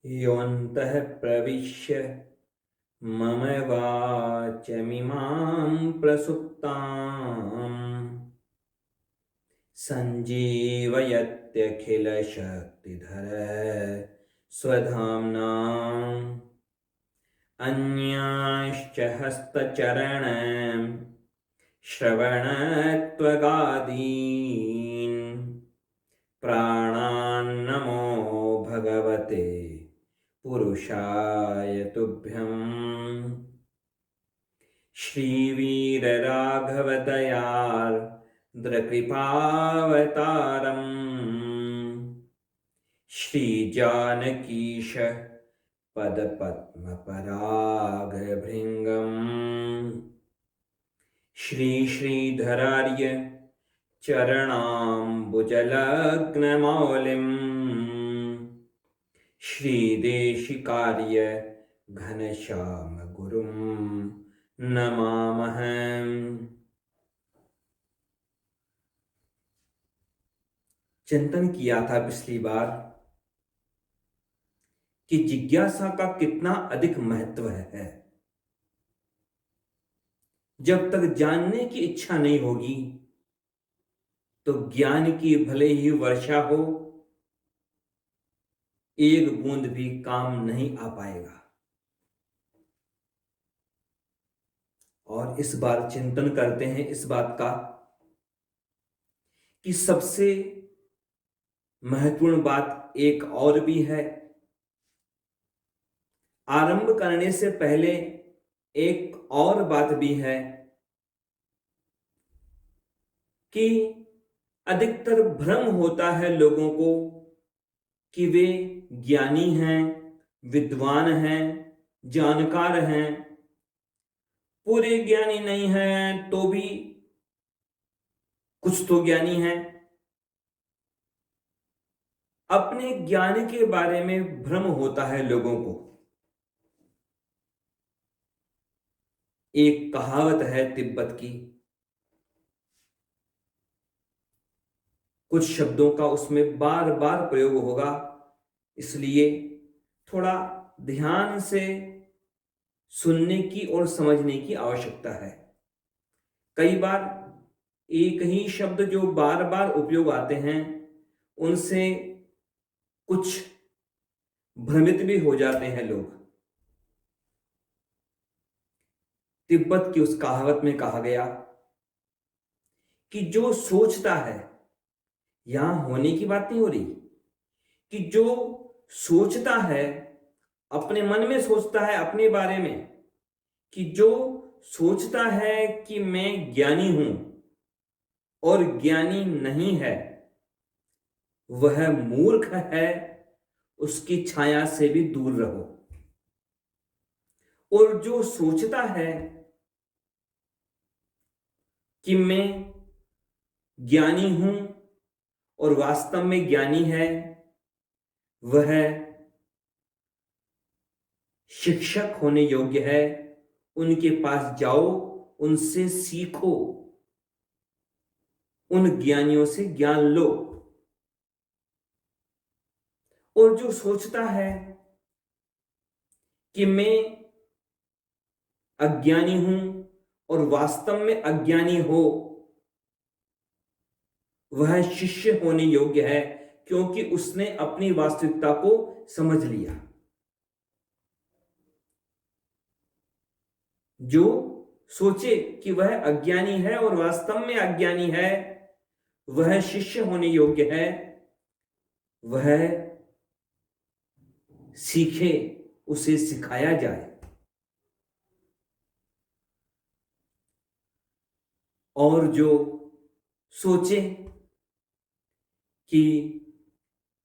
योऽन्तः प्रविश्य मम वाचमिमां प्रसुप्ताम् सञ्जीवयत्यखिलशक्तिधर स्वधाम्ना अन्यांश्च हस्तचरण श्रवणत्वगादीन् प्राणान्नमो भगवते पुरुषाय तुभ्यम्। श्रीवीरराघवदयार्द्रकृपावतारम् श्रीजानकीश पदपद्मपरागभृङ्गम् श्रीधरार्य चरणाम्बुजलग्नमौलिम् श्रीदेशिकार्य घनश्याम गुरुं नमामहम्। चिंतन किया था पिछली बार कि जिज्ञासा का कितना अधिक महत्व है। जब तक जानने की इच्छा नहीं होगी तो ज्ञान की भले ही वर्षा हो, एक बूंद भी काम नहीं आ पाएगा। और इस बार चिंतन करते हैं इस बात का कि सबसे महत्वपूर्ण बात एक और भी है। आरंभ करने से पहले एक और बात भी है कि अधिकतर भ्रम होता है लोगों को कि वे ज्ञानी हैं, विद्वान हैं, जानकार हैं। पूरे ज्ञानी नहीं हैं तो भी कुछ तो ज्ञानी हैं। अपने ज्ञान के बारे में भ्रम होता है लोगों को। एक कहावत है तिब्बत की, कुछ शब्दों का उसमें बार बार प्रयोग होगा, इसलिए थोड़ा ध्यान से सुनने की और समझने की आवश्यकता है। कई बार एक ही शब्द जो बार बार उपयोग आते हैं उनसे कुछ भ्रमित भी हो जाते हैं लोग। तिब्बत की उस कहावत में कहा गया कि जो सोचता है, यहां होने की बात नहीं हो रही, कि जो सोचता है, अपने मन में सोचता है अपने बारे में, कि जो सोचता है कि मैं ज्ञानी हूं और ज्ञानी नहीं है, वह मूर्ख है, उसकी छाया से भी दूर रहो। और जो सोचता है कि मैं ज्ञानी हूं और वास्तव में ज्ञानी है, वह शिक्षक होने योग्य है। उनके पास जाओ, उनसे सीखो, उन ज्ञानियों से ज्ञान लो। और जो सोचता है कि मैं अज्ञानी हूं और वास्तव में अज्ञानी हो, वह शिष्य होने योग्य है, क्योंकि उसने अपनी वास्तविकता को समझ लिया। जो सोचे कि वह अज्ञानी है और वास्तव में अज्ञानी है, वह शिष्य होने योग्य है। वह सीखे, उसे सिखाया जाए। और जो सोचे कि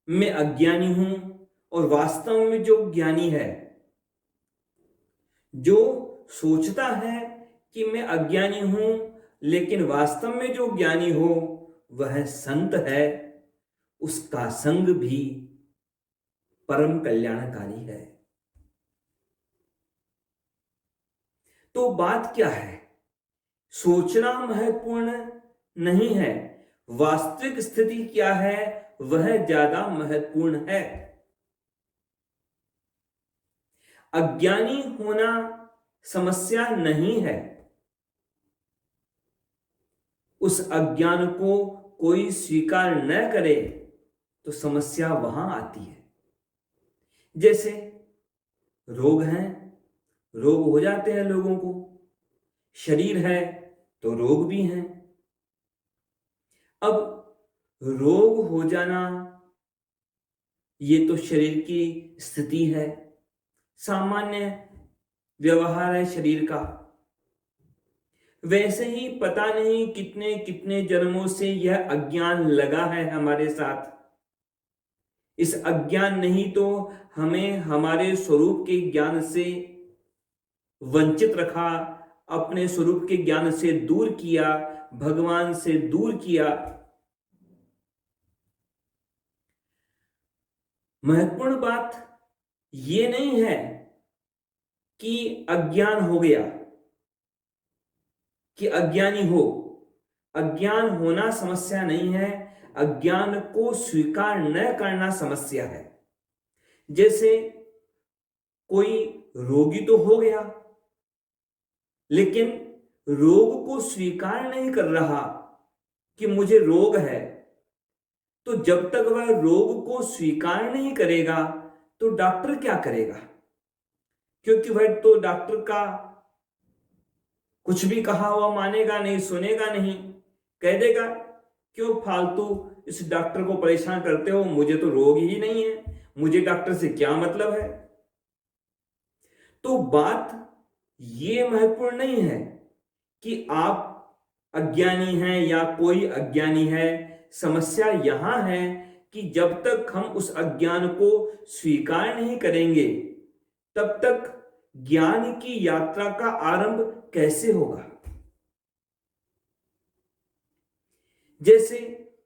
मैं अज्ञानी हूं और वास्तव में जो ज्ञानी है, जो सोचता है कि मैं अज्ञानी हूं लेकिन वास्तव में जो ज्ञानी हो वह संत है, उसका संग भी परम कल्याणकारी है। तो बात क्या है? सोचना महत्वपूर्ण नहीं है, वास्तविक स्थिति क्या है वह ज्यादा महत्वपूर्ण है। अज्ञानी होना समस्या नहीं है, उस अज्ञान को कोई स्वीकार न करे तो समस्या वहां आती है। जैसे रोग हैं, रोग हो जाते हैं लोगों को, शरीर है तो रोग भी हैं। अब रोग हो जाना ये तो शरीर की स्थिति है, सामान्य व्यवहार है शरीर का। वैसे ही पता नहीं कितने कितने जन्मों से यह अज्ञान लगा है हमारे साथ। इस अज्ञान नहीं तो हमें हमारे स्वरूप के ज्ञान से वंचित रखा, अपने स्वरूप के ज्ञान से दूर किया, भगवान से दूर किया। महत्वपूर्ण बात ये नहीं है कि अज्ञान हो गया, कि अज्ञानी हो। अज्ञान होना समस्या नहीं है, अज्ञान को स्वीकार न करना समस्या है। जैसे कोई रोगी तो हो गया, लेकिन रोग को स्वीकार नहीं कर रहा कि मुझे रोग है, तो जब तक वह रोग को स्वीकार नहीं करेगा तो डॉक्टर क्या करेगा? क्योंकि वह तो डॉक्टर का कुछ भी कहा हुआ मानेगा नहीं, सुनेगा नहीं, कह देगा क्यों फालतू इस डॉक्टर को परेशान करते हो, मुझे तो रोग ही नहीं है, मुझे डॉक्टर से क्या मतलब है। तो बात ये महत्वपूर्ण नहीं है कि आप अज्ञानी हैं या कोई अज्ञानी है। समस्या यहां है कि जब तक हम उस अज्ञान को स्वीकार नहीं करेंगे तब तक ज्ञान की यात्रा का आरंभ कैसे होगा। जैसे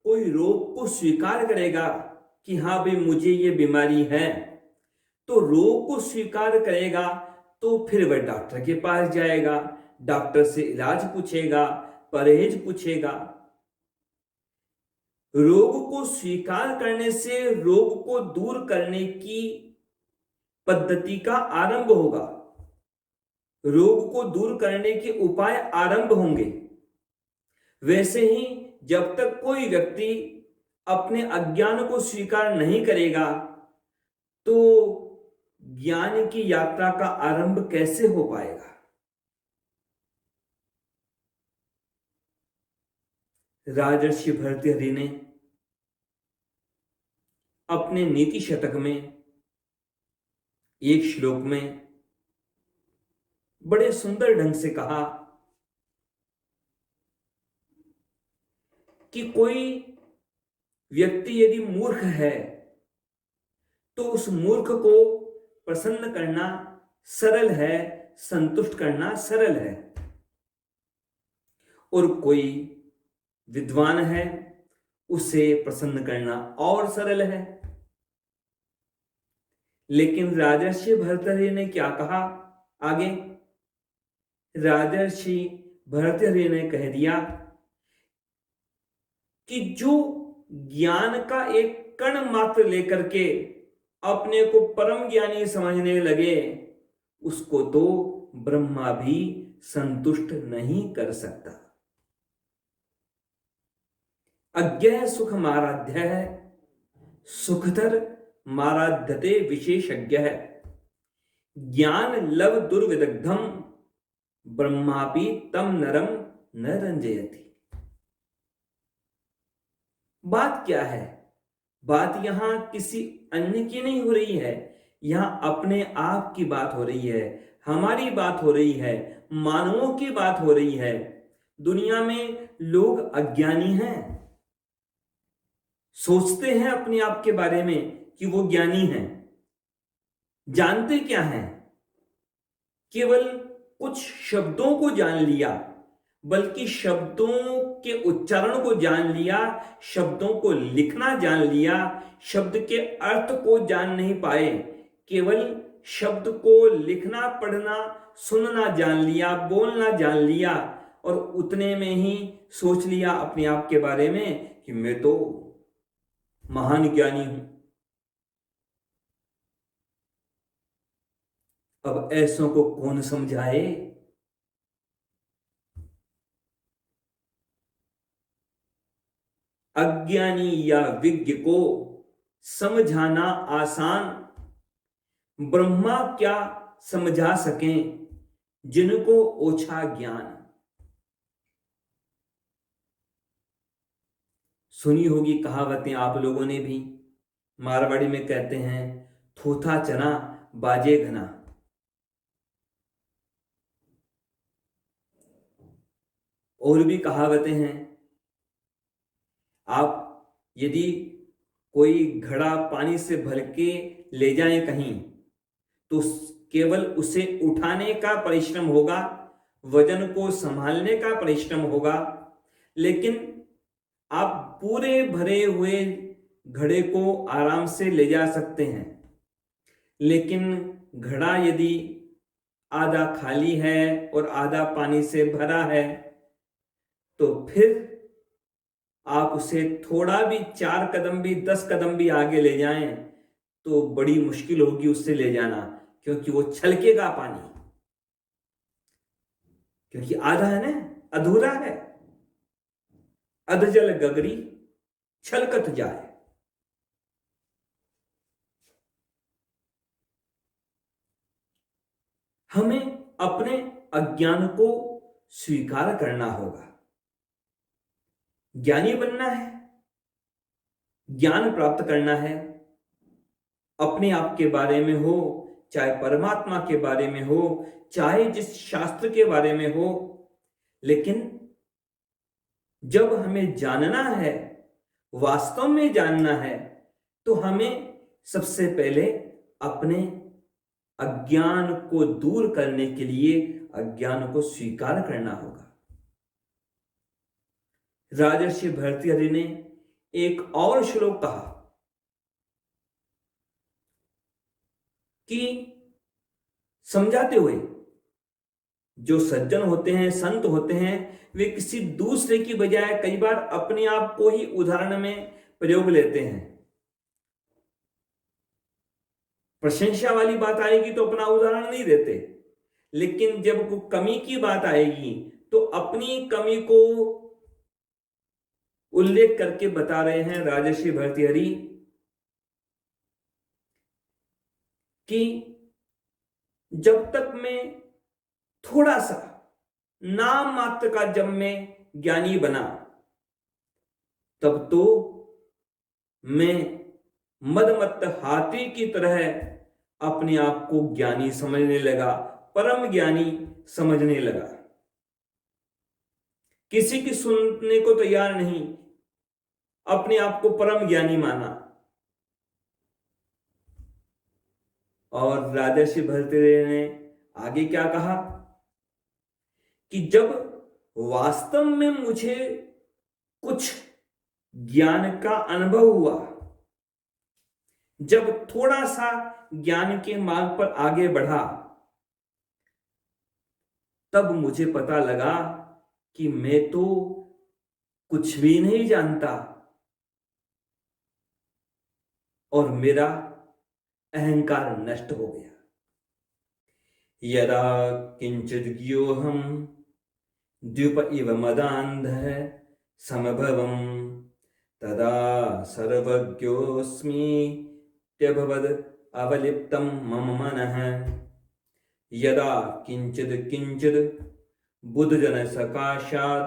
कोई रोग को स्वीकार करेगा कि हां भाई मुझे ये बीमारी है, तो रोग को स्वीकार करेगा तो फिर वह डॉक्टर के पास जाएगा, डॉक्टर से इलाज पूछेगा, परहेज पूछेगा। रोग को स्वीकार करने से रोग को दूर करने की पद्धति का आरंभ होगा, रोग को दूर करने के उपाय आरंभ होंगे। वैसे ही जब तक कोई व्यक्ति अपने अज्ञान को स्वीकार नहीं करेगा तो ज्ञान की यात्रा का आरंभ कैसे हो पाएगा। राजर्षि भर्तृहरि ने अपने नीति शतक में एक श्लोक में बड़े सुंदर ढंग से कहा कि कोई व्यक्ति यदि मूर्ख है तो उस मूर्ख को प्रसन्न करना सरल है, संतुष्ट करना सरल है, और कोई विद्वान है उसे प्रसन्न करना और सरल है। लेकिन राजर्षि भर्तृहरि ने क्या कहा आगे? राजर्षि भर्तृहरि ने कह दिया कि जो ज्ञान का एक कण मात्र लेकर के अपने को परम ज्ञानी समझने लगे, उसको तो ब्रह्मा भी संतुष्ट नहीं कर सकता। अज्ञः सुख माराध्य है, सुखतर माराध्यते विशेषज्ञ है, ज्ञान लव दुर्विदग्धम ब्रह्मापि तम नरम न रंजयति। बात क्या है? बात यहां किसी अन्य की नहीं हो रही है, यहां अपने आप की बात हो रही है, हमारी बात हो रही है, मानवों की बात हो रही है। दुनिया में लोग अज्ञानी हैं, सोचते हैं अपने आप के बारे में कि वो ज्ञानी हैं, जानते क्या हैं? केवल कुछ शब्दों को जान लिया, बल्कि शब्दों के उच्चारण को जान लिया, शब्दों को लिखना जान लिया, शब्द के अर्थ को जान नहीं पाए, केवल शब्द को लिखना, पढ़ना, सुनना जान लिया, बोलना जान लिया, और उतने में ही सोच लिया अपने आप के बारे में कि मैं तो महान ज्ञानी हूं। अब ऐसों को कौन समझाए। अज्ञानी या विज्ञ को समझाना आसान, ब्रह्मा क्या समझा सकें जिनको ओछा ज्ञान। सुनी होगी कहावतें आप लोगों ने भी। मारवाड़ी में कहते हैं थोथा चना बाजे घना। और भी कहावतें हैं। आप यदि कोई घड़ा पानी से भर के ले जाएं कहीं, तो केवल उसे उठाने का परिश्रम होगा, वजन को संभालने का परिश्रम होगा, लेकिन आप पूरे भरे हुए घड़े को आराम से ले जा सकते हैं। लेकिन घड़ा यदि आधा खाली है और आधा पानी से भरा है, तो फिर आप उसे थोड़ा भी 4 कदम भी 10 कदम भी आगे ले जाएं तो बड़ी मुश्किल होगी उससे ले जाना, क्योंकि वो छलकेगा पानी, क्योंकि आधा है ना, अधूरा है। अधजल गगरी छलकत जाए। हमें अपने अज्ञान को स्वीकार करना होगा। ज्ञानी बनना है, ज्ञान प्राप्त करना है, अपने आप के बारे में हो, चाहे परमात्मा के बारे में हो, चाहे जिस शास्त्र के बारे में हो। लेकिन जब हमें जानना है, वास्तव में जानना है, तो हमें सबसे पहले अपने अज्ञान को दूर करने के लिए अज्ञान को स्वीकार करना होगा। राजर्षि भर्तृहरि ने एक और श्लोक कहा कि समझाते हुए, जो सज्जन होते हैं, संत होते हैं, वे किसी दूसरे की बजाय कई बार अपने आप को ही उदाहरण में प्रयोग लेते हैं। प्रशंसा वाली बात आएगी तो अपना उदाहरण नहीं देते, लेकिन जब कोई कमी की बात आएगी तो अपनी कमी को उल्लेख करके बता रहे हैं राजर्षि भर्तृहरि कि जब तक मैं थोड़ा सा नाम मात्र का जब मैं ज्ञानी बना, तब तो मैं मदमत्त हाथी की तरह अपने आप को ज्ञानी समझने लगा, परम ज्ञानी समझने लगा। किसी की सुनने को तैयार नहीं, अपने आप को परम ज्ञानी माना। और राजर्षि भर्तृहरि ने आगे क्या कहा कि जब वास्तव में मुझे कुछ ज्ञान का अनुभव हुआ, जब थोड़ा सा ज्ञान के मार्ग पर आगे बढ़ा, तब मुझे पता लगा कि मैं तो कुछ भी नहीं जानता और मेरा अहंकार नष्ट हो गया। यदा किंचित ज्ञोहम द्वीप इव मदान्धः समभवम तदा सर्वज्ञोऽस्मि त्यभवद अवलिप्तम मम मनः। यदा किंचित किंचित बुद्धजन सकाशाद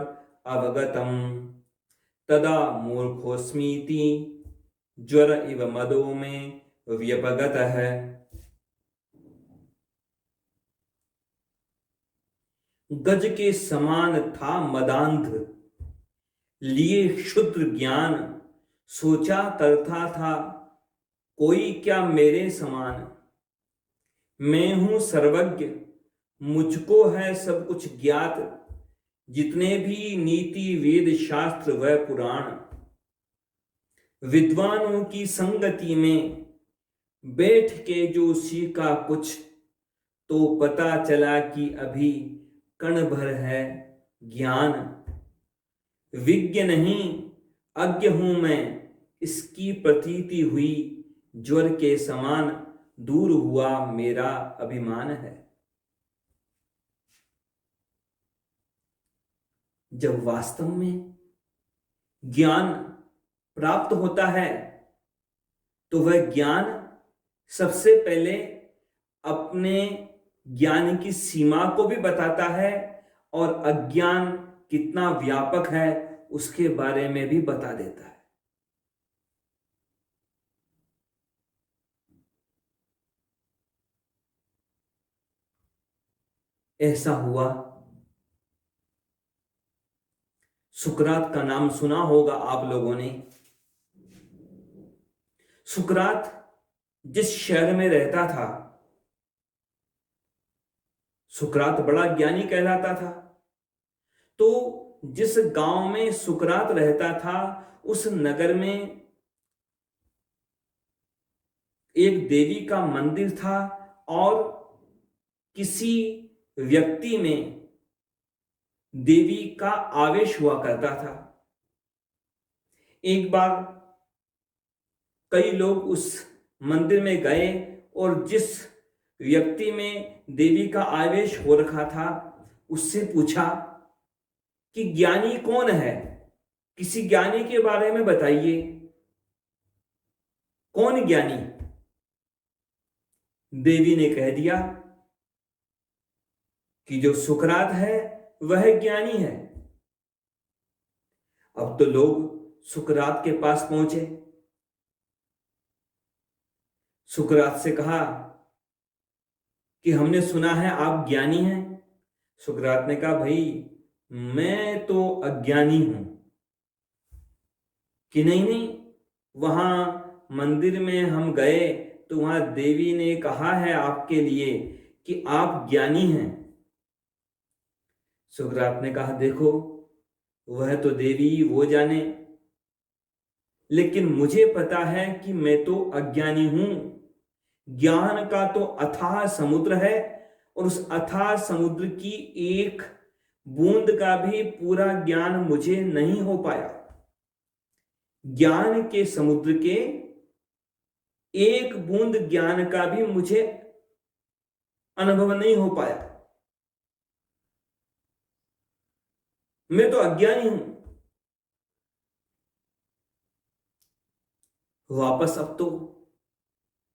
अवगतम तदा मूर्खोऽस्मीति ज्वर इव मदो में व्यपगतः। गज के समान था मदांध, लिए क्षुद्र ज्ञान, सोचा करता था कोई क्या मेरे समान। मैं हूं सर्वज्ञ, मुझको है सब कुछ ज्ञात, जितने भी नीति वेद शास्त्र व पुराण। विद्वानों की संगति में बैठ के जो सीखा कुछ, तो पता चला कि अभी कण भर है ज्ञान। विज्ञ नहीं अज्ञ हूं मैं, इसकी प्रतीति हुई ज्वर के समान। दूर हुआ मेरा अभिमान है। जब वास्तव में ज्ञान प्राप्त होता है तो वह ज्ञान सबसे पहले अपने ज्ञान की सीमा को भी बताता है और अज्ञान कितना व्यापक है उसके बारे में भी बता देता है। ऐसा हुआ, सुकरात का नाम सुना होगा आप लोगों ने। सुकरात जिस शहर में रहता था, सुकरात बड़ा ज्ञानी कहलाता था। तो जिस गांव में सुकरात रहता था उस नगर में एक देवी का मंदिर था और किसी व्यक्ति में देवी का आवेश हुआ करता था। एक बार कई लोग उस मंदिर में गए और जिस व्यक्ति में देवी का आवेश हो रखा था उससे पूछा कि ज्ञानी कौन है, किसी ज्ञानी के बारे में बताइए, कौन ज्ञानी। देवी ने कह दिया कि जो सुकरात है वह ज्ञानी है। अब तो लोग सुकरात के पास पहुंचे, सुकरात से कहा कि हमने सुना है आप ज्ञानी हैं। सुकरात ने कहा भाई मैं तो अज्ञानी हूं। कि नहीं नहीं, वहां मंदिर में हम गए तो वहां देवी ने कहा है आपके लिए कि आप ज्ञानी हैं। सुकरात ने कहा देखो वह तो देवी वो जाने, लेकिन मुझे पता है कि मैं तो अज्ञानी हूं। ज्ञान का तो अथाह समुद्र है और उस अथाह समुद्र की एक बूंद का भी पूरा ज्ञान मुझे नहीं हो पाया। ज्ञान के समुद्र के एक बूंद ज्ञान का भी मुझे अनुभव नहीं हो पाया। मैं तो अज्ञानी हूं। वापस अब तो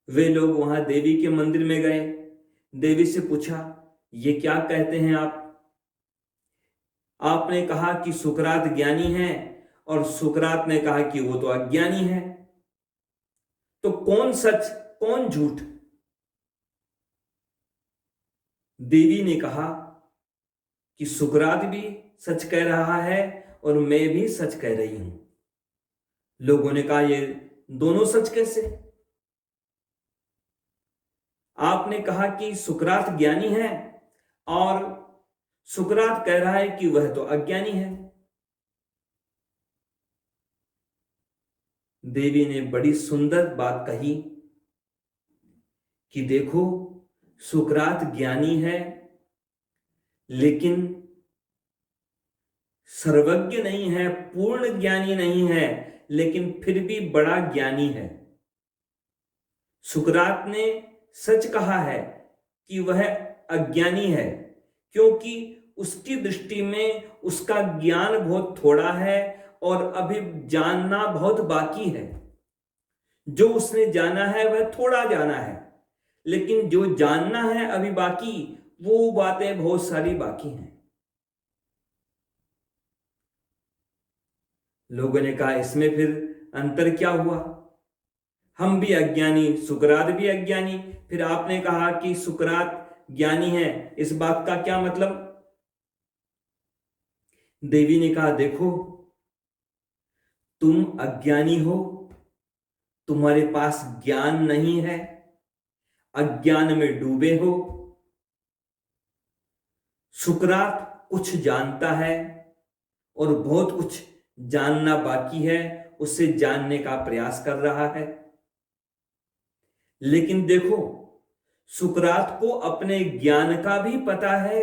वे लोग वहां देवी के मंदिर में गए। देवी से पूछा ये क्या कहते हैं आप? आपने कहा कि सुकरात ज्ञानी है और सुकरात ने कहा कि वो तो अज्ञानी है, तो कौन सच कौन झूठ? देवी ने कहा कि सुकरात भी सच कह रहा है और मैं भी सच कह रही हूं। लोगों ने कहा ये दोनों सच कैसे? आपने कहा कि सुकरात ज्ञानी है और सुकरात कह रहा है कि वह तो अज्ञानी है। देवी ने बड़ी सुंदर बात कही कि देखो सुकरात ज्ञानी है लेकिन सर्वज्ञ नहीं है, पूर्ण ज्ञानी नहीं है, लेकिन फिर भी बड़ा ज्ञानी है। सुकरात ने सच कहा है कि वह अज्ञानी है क्योंकि उसकी दृष्टि में उसका ज्ञान बहुत थोड़ा है और अभी जानना बहुत बाकी है। जो उसने जाना है वह थोड़ा जाना है, लेकिन जो जानना है अभी बाकी वो बातें बहुत सारी बाकी हैं। लोगों ने कहा इसमें फिर अंतर क्या हुआ? हम भी अज्ञानी, सुकरात भी अज्ञानी, फिर आपने कहा कि सुकरात ज्ञानी है, इस बात का क्या मतलब? देवी ने कहा देखो तुम अज्ञानी हो, तुम्हारे पास ज्ञान नहीं है, अज्ञान में डूबे हो। सुकरात कुछ जानता है और बहुत कुछ जानना बाकी है, उसे जानने का प्रयास कर रहा है। लेकिन देखो सुकरात को अपने ज्ञान का भी पता है,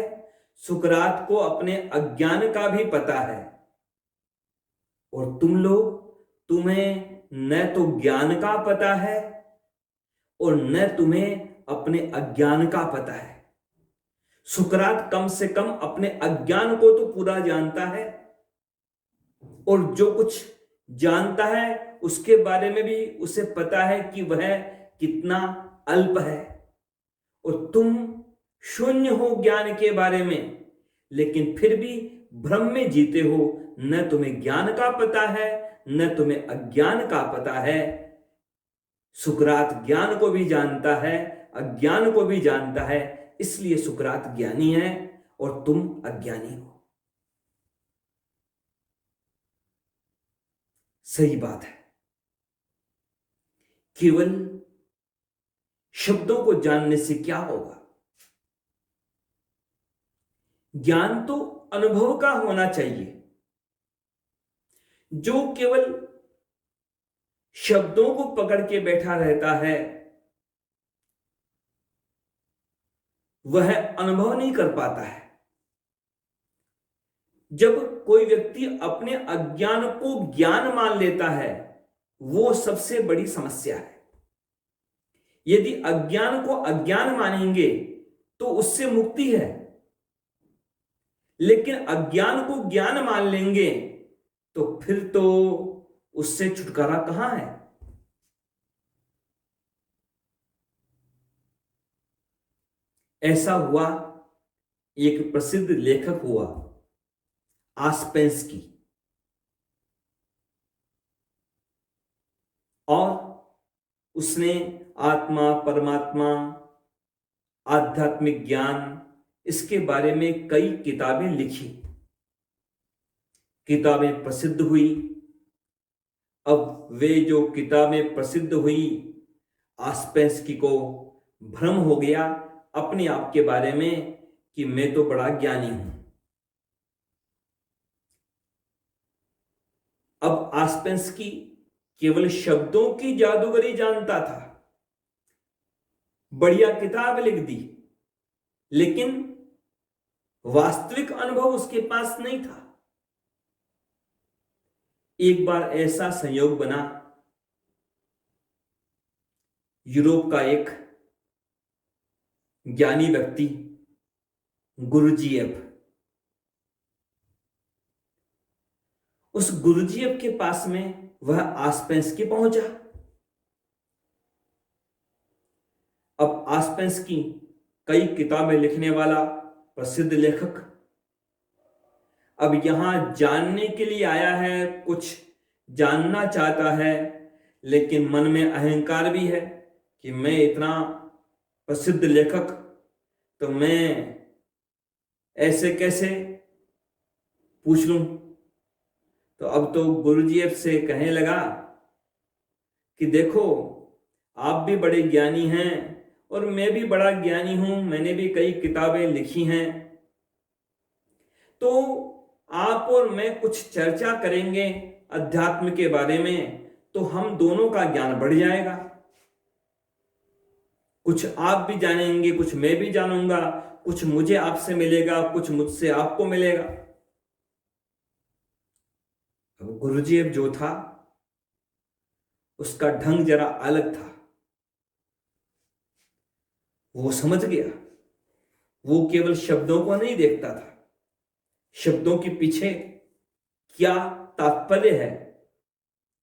सुकरात को अपने अज्ञान का भी पता है। और तुम लोग, तुम्हें न तो ज्ञान का पता है और न तुम्हें अपने अज्ञान का पता है। सुकरात कम से कम अपने अज्ञान को तो पूरा जानता है, और जो कुछ जानता है उसके बारे में भी उसे पता है कि वह कितना अल्प है। और तुम शून्य हो ज्ञान के बारे में, लेकिन फिर भी भ्रम में जीते हो। न तुम्हें ज्ञान का पता है, न तुम्हें अज्ञान का पता है। सुकरात ज्ञान को भी जानता है, अज्ञान को भी जानता है, इसलिए सुकरात ज्ञानी है और तुम अज्ञानी हो। सही बात है। केवल शब्दों को जानने से क्या होगा? ज्ञान तो अनुभव का होना चाहिए। जो केवल शब्दों को पकड़ के बैठा रहता है वह अनुभव नहीं कर पाता है। जब कोई व्यक्ति अपने अज्ञान को ज्ञान मान लेता है, वो सबसे बड़ी समस्या है। यदि अज्ञान को अज्ञान मानेंगे तो उससे मुक्ति है, लेकिन अज्ञान को ज्ञान मान लेंगे तो फिर तो उससे छुटकारा कहां है? ऐसा हुआ, एक प्रसिद्ध लेखक हुआ आस्पेंस्की, और उसने आत्मा, परमात्मा, आध्यात्मिक ज्ञान, इसके बारे में कई किताबें लिखी। किताबें प्रसिद्ध हुई। अब वे जो किताबें प्रसिद्ध हुई, आस्पेंस्की को भ्रम हो गया अपने आप के बारे में कि मैं तो बड़ा ज्ञानी हूं। अब आस्पेंस्की केवल शब्दों की जादूगरी जानता था, बढ़िया किताब लिख दी, लेकिन वास्तविक अनुभव उसके पास नहीं था। एक बार ऐसा संयोग बना, यूरोप का एक ज्ञानी व्यक्ति गुरुजीएफ, उस गुरुजीएफ के पास में वह आस्पेंस्की पहुंचा। अब आस्पेंस्की कई किताबें लिखने वाला प्रसिद्ध लेखक, अब यहां जानने के लिए आया है, कुछ जानना चाहता है, लेकिन मन में अहंकार भी है कि मैं इतना प्रसिद्ध लेखक, तो मैं ऐसे कैसे पूछ लूं। तो अब तो गुरुजी से कहने लगा कि देखो, आप भी बड़े ज्ञानी हैं और मैं भी बड़ा ज्ञानी हूं, मैंने भी कई किताबें लिखी हैं, तो आप और मैं कुछ चर्चा करेंगे अध्यात्म के बारे में, तो हम दोनों का ज्ञान बढ़ जाएगा। कुछ आप भी जानेंगे, कुछ मैं भी जानूंगा, कुछ मुझे आपसे मिलेगा, कुछ मुझसे आपको मिलेगा। अब गुरुजी जो था उसका ढंग जरा अलग था। वो समझ गया, वो केवल शब्दों को नहीं देखता था, शब्दों के पीछे क्या तात्पर्य है,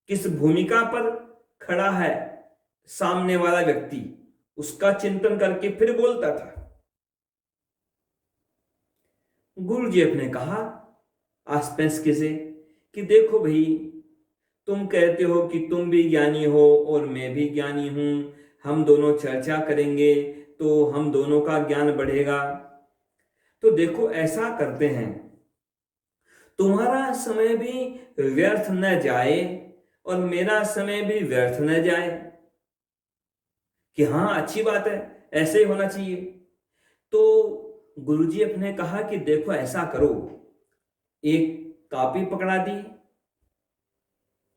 किस भूमिका पर खड़ा है सामने वाला व्यक्ति, उसका चिंतन करके फिर बोलता था। गुरुजी ने कहा आस्पेंस्की से कि देखो भाई, तुम कहते हो कि तुम भी ज्ञानी हो और मैं भी ज्ञानी हूं, हम दोनों चर्चा करेंगे तो हम दोनों का ज्ञान बढ़ेगा। तो देखो, ऐसा करते हैं, तुम्हारा समय भी व्यर्थ न जाए और मेरा समय भी व्यर्थ न जाए। कि हाँ, अच्छी बात है, ऐसे ही होना चाहिए। तो गुरुजी अपने कहा कि देखो ऐसा करो, एक कॉपी पकड़ा दी,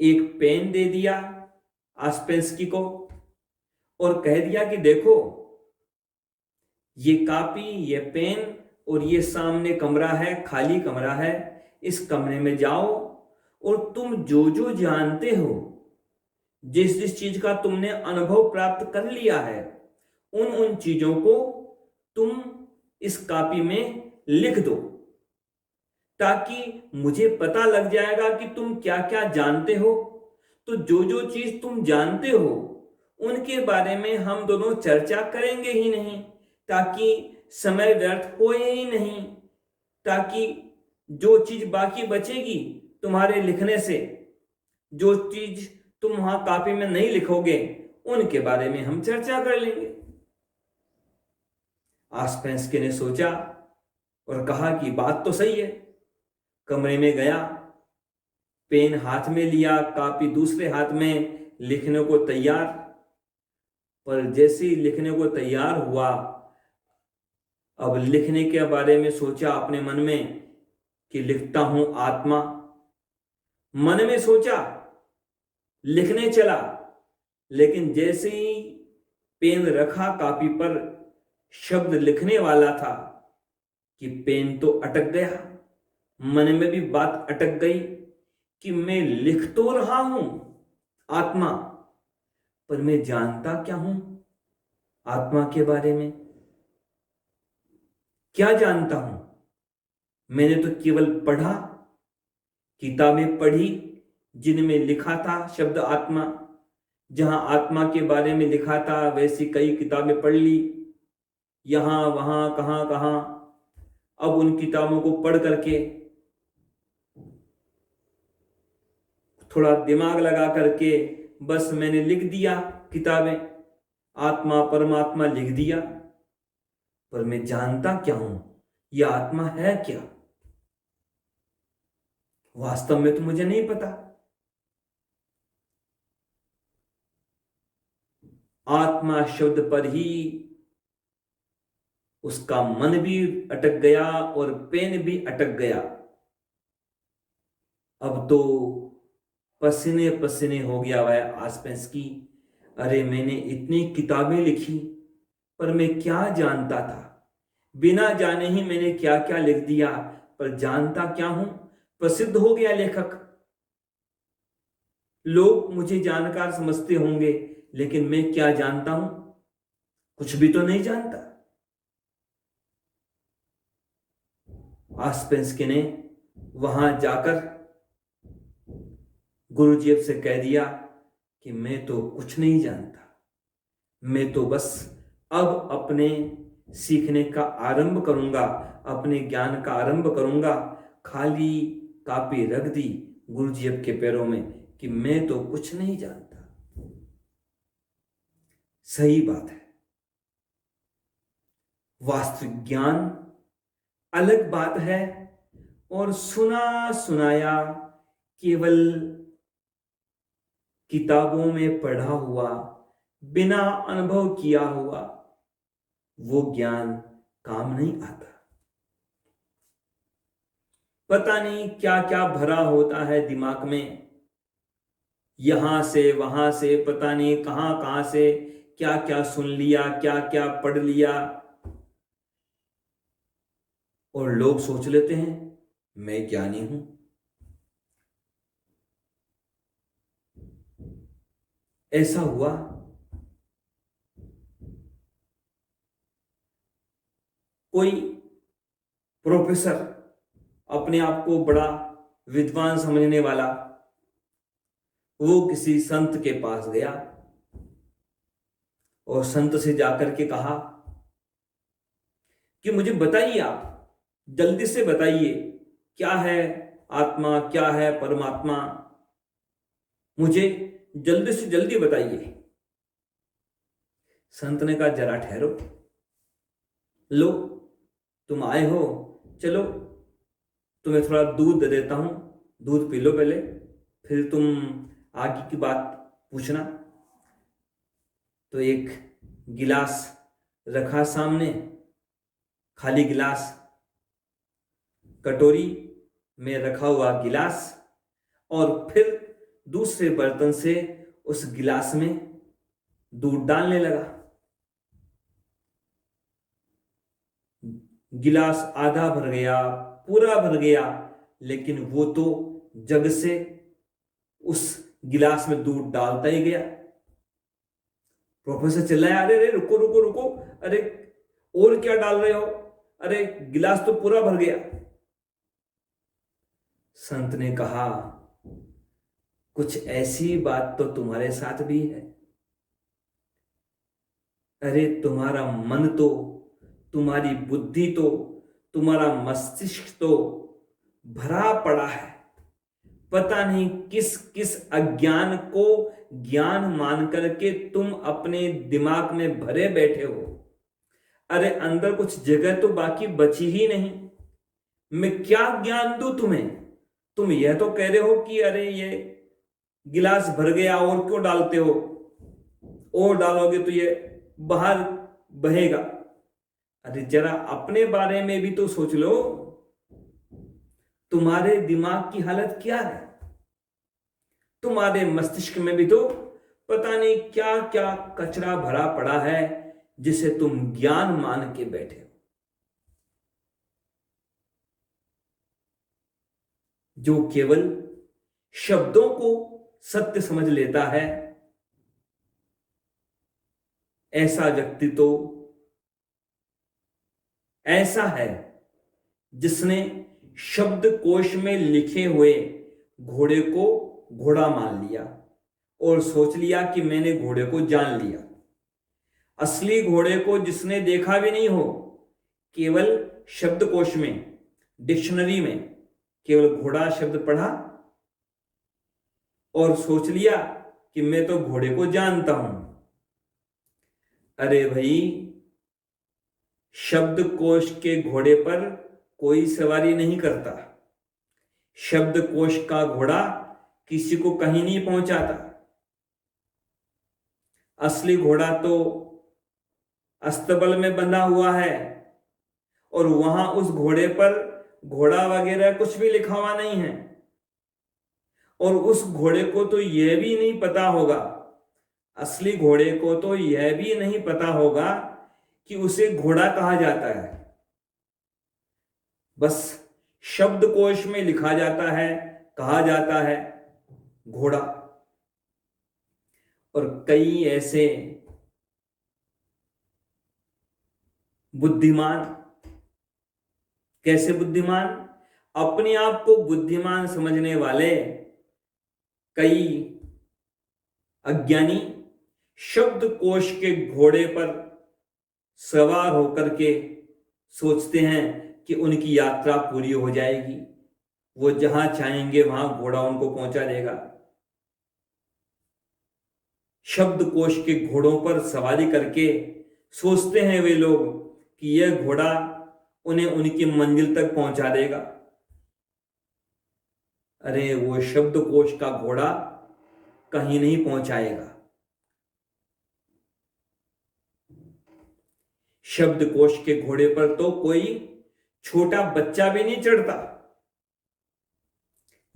एक पेन दे दिया आस्पेंस्की को और कह दिया कि देखो, ये कॉपी, ये पेन और ये सामने कमरा है, खाली कमरा है, इस कमरे में जाओ और तुम जो जो जानते हो, जिस जिस चीज का तुमने अनुभव प्राप्त कर लिया है, उन उन चीजों को तुम इस कॉपी में लिख दो, ताकि मुझे पता लग जाएगा कि तुम क्या क्या जानते हो। तो जो जो चीज तुम जानते हो उनके बारे में हम दोनों चर्चा करेंगे ही नहीं, ताकि समय व्यर्थ होए ही नहीं, ताकि जो चीज बाकी बचेगी तुम्हारे लिखने से, जो चीज तुम वहां कॉपी में नहीं लिखोगे, उनके बारे में हम चर्चा कर लेंगे। आस्पेंस्की ने सोचा और कहा कि बात तो सही है। कमरे में गया, पेन हाथ में लिया, कॉपी दूसरे हाथ में, लिखने को तैयार। पर जैसे ही लिखने को तैयार हुआ, अब लिखने के बारे में सोचा अपने मन में कि लिखता हूं आत्मा। मन में सोचा, लिखने चला, लेकिन जैसे ही पेन रखा कॉपी पर, शब्द लिखने वाला था कि पेन तो अटक गया। मन में भी बात अटक गई कि मैं लिख तो रहा हूं आत्मा, पर मैं जानता क्या हूं आत्मा के बारे में? क्या जानता हूं? मैंने तो केवल पढ़ा, किताबें पढ़ी जिनमें लिखा था शब्द आत्मा। जहां आत्मा के बारे में लिखा था वैसी कई किताबें पढ़ ली, यहां वहां कहां कहां। अब उन किताबों को पढ़ करके, थोड़ा दिमाग लगा करके बस मैंने लिख दिया किताबें, आत्मा परमात्मा लिख दिया। पर मैं जानता क्या हूं? यह आत्मा है क्या? वास्तव में तो मुझे नहीं पता। आत्मा शब्द पर ही उसका मन भी अटक गया और पेन भी अटक गया। अब तो पसीने पसीने हो गया वह आस्पेंस्की। अरे मैंने इतनी किताबें लिखी, पर मैं क्या जानता था? बिना जाने ही मैंने क्या क्या लिख दिया, पर जानता क्या हूं? प्रसिद्ध हो गया लेखक, लोग मुझे जानकार समझते होंगे, लेकिन मैं क्या जानता हूं? कुछ भी तो नहीं जानता। आस्पेंस्की ने वहां जाकर गुरुजी से कह दिया कि मैं तो कुछ नहीं जानता, मैं तो बस अब अपने सीखने का आरंभ करूंगा, अपने ज्ञान का आरंभ करूंगा। खाली कॉपी रख दी गुरुजी के पैरों में कि मैं तो कुछ नहीं जानता। सही बात है, वास्तविक ज्ञान अलग बात है, और सुना सुनाया, केवल किताबों में पढ़ा हुआ, बिना अनुभव किया हुआ, वो ज्ञान काम नहीं आता। पता नहीं क्या क्या भरा होता है दिमाग में, यहां से वहां से, पता नहीं कहां कहां से क्या क्या सुन लिया, क्या क्या पढ़ लिया। और लोग सोच लेते हैं मैं ज्ञानी हूं। ऐसा हुआ, कोई प्रोफेसर, अपने आप को बड़ा विद्वान समझने वाला, वो किसी संत के पास गया और संत से जाकर के कहा कि मुझे बताइए, आप जल्दी से बताइए, क्या है आत्मा, क्या है परमात्मा, मुझे जल्दी से जल्दी बताइए। संत ने कहा जरा ठहरो, लो तुम आए हो, चलो तुम्हें थोड़ा दूध दे देता हूं, दूध पी लो पहले, फिर तुम आगे की बात पूछना। तो एक गिलास रखा सामने, खाली गिलास, कटोरी में रखा हुआ गिलास, और फिर दूसरे बर्तन से उस गिलास में दूध डालने लगा। गिलास आधा भर गया, पूरा भर गया, लेकिन वो तो जग से उस गिलास में दूध डालता ही गया। प्रोफेसर चिल्लाया, अरे अरे रुको रुको रुको, अरे और क्या डाल रहे हो, अरे गिलास तो पूरा भर गया। संत ने कहा, कुछ ऐसी बात तो तुम्हारे साथ भी है। अरे तुम्हारा मन तो, तुम्हारी बुद्धि तो, तुम्हारा मस्तिष्क तो भरा पड़ा है, पता नहीं किस किस अज्ञान को ज्ञान मान करके तुम अपने दिमाग में भरे बैठे हो। अरे अंदर कुछ जगह तो बाकी बची ही नहीं। मैं क्या ज्ञान दूं तुम्हें? तुम यह तो कह रहे हो कि अरे ये गिलास भर गया और क्यों डालते हो, और डालोगे तो ये बाहर बहेगा। अरे जरा अपने बारे में भी तो सोच लो, तुम्हारे दिमाग की हालत क्या है? तुम्हारे मस्तिष्क में भी तो पता नहीं क्या क्या कचरा भरा पड़ा है, जिसे तुम ज्ञान मान के बैठे हो। जो केवल शब्दों को सत्य समझ लेता है, ऐसा व्यक्ति तो ऐसा है जिसने शब्द कोश में लिखे हुए घोड़े को घोड़ा मान लिया और सोच लिया कि मैंने घोड़े को जान लिया। असली घोड़े को जिसने देखा भी नहीं हो, केवल शब्दकोश में, डिक्शनरी में केवल घोड़ा शब्द पढ़ा और सोच लिया कि मैं तो घोड़े को जानता हूं। अरे भाई, शब्दकोश के घोड़े पर कोई सवारी नहीं करता। शब्दकोश का घोड़ा किसी को कहीं नहीं पहुंचाता। असली घोड़ा तो अस्तबल में बंधा हुआ है और वहां उस घोड़े पर घोड़ा वगैरह कुछ भी लिखा हुआ नहीं है। और उस घोड़े को तो यह भी नहीं पता होगा, असली घोड़े को तो यह भी नहीं पता होगा कि उसे घोड़ा कहा जाता है। बस शब्दकोश में लिखा जाता है, कहा जाता है घोड़ा। और कई ऐसे बुद्धिमान, कैसे बुद्धिमान, अपने आप को बुद्धिमान समझने वाले कई अज्ञानी शब्दकोश के घोड़े पर सवार होकर के सोचते हैं कि उनकी यात्रा पूरी हो जाएगी, वो जहां चाहेंगे वहां घोड़ा उनको पहुंचा देगा। शब्दकोश के घोड़ों पर सवारी करके सोचते हैं वे लोग कि यह घोड़ा उन्हें उनकी मंजिल तक पहुंचा देगा। अरे वो शब्दकोश का घोड़ा कहीं नहीं पहुंचाएगा। शब्दकोश के घोड़े पर तो कोई छोटा बच्चा भी नहीं चढ़ता।